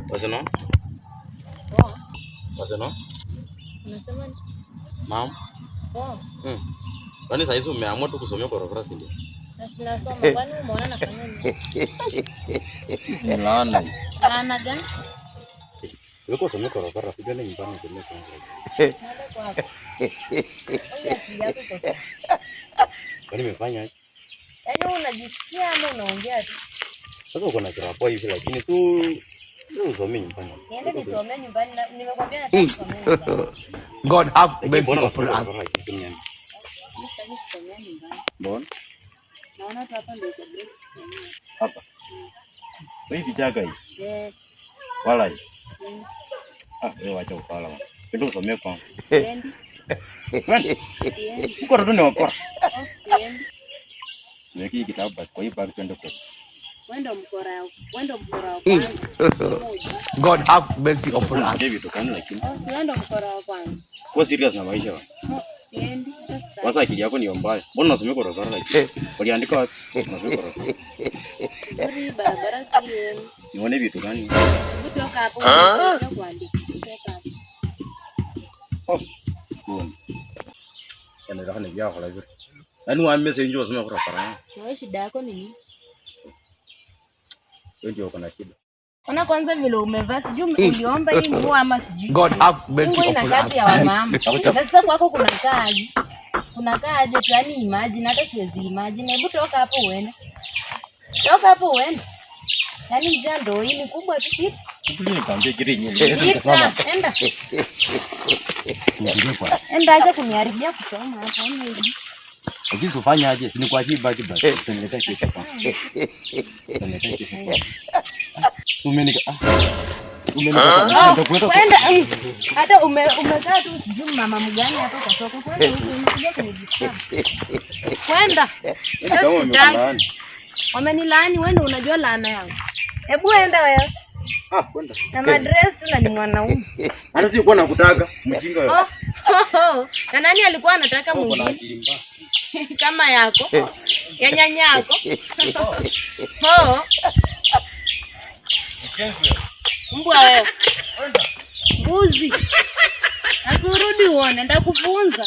Wasema? Wasema? Unasema nini? Mom. Kwani sasa hizo umeamua tu kusomea korokora si ndio? Na nasoma kwani umeona nafanya nini? Ni laana. Laana gani? Wewe kusomea korokora si gani nyumbani kwa mtu. Kwani umefanya aje? Yaani unajisikia ama unaongea tu? Sasa uko na sura poa hivi lakini tu usomee nyumbani. Niende nisomee nyumbani na nimekwambia nataka kusomea nyumbani. God have mercy upon us. Mbona? Naona tu hapa ndio kabisa. Hapa. Wewe vichaka hii? Wala hii. Wewe wacha ukala. Ndio usomee kwangu. Endi. Uko rado ni wakora. Endi. Siweki kitabu basi kwa hii bag twende kwa. Wendo mkora wa kwanza. God have mercy upon us. David tukani lakini. Wendo mkora wa kwanza. Kwa serious na maisha wa. Siendi. Sasa akili yako ni mbaya. Mbona unasomea korokora lakini? Waliandika wapi? Unasomea korokora. Hii barabara si yenu. Nione vitu gani? Kutoka hapo kuandika. Kutoka hapo. Mbona? Yanataka ni vyako la hivyo. Yaani waambie njoo usomea korokora. Wewe shida yako ni nini? Wewe ndio uko na shida. Ona kwanza vile umevaa sijui uliomba hii nguo ama sijui. God have mercy upon us. Ina kati ya wamama. Sasa kwako kuna kaaje? Kuna kaaje tu yani imagine hata siwezi imagine. Hebu toka hapo uende. Toka hapo uende. Yaani njia ndio hii ni kubwa tu kitu. Kile nikamwambia kile yenyewe. Enda. Enda acha kuniharibia kusoma hapo hivi. Lakini ufanye aje? Si ni kwa jibu baki basi. Tunaelekea kesho hapa. Tunaelekea kesho. Umenika. Kwenda hata umekaa tu sijui mama mgani hapo kwa soko. Kwenda unakuja kunijisikia. Kwenda. Wamenilaani wewe ndio unajua laana yangu. Hebu enda wewe. Kwenda. Na madress tu na ni mwanaume. Hata si uko nakutaka mjinga wewe. Na nani alikuwa anataka mwingine? Kama yako. Ya nyanyako. Mbwa wewe. Mbuzi. Asurudi uone ndakufunza.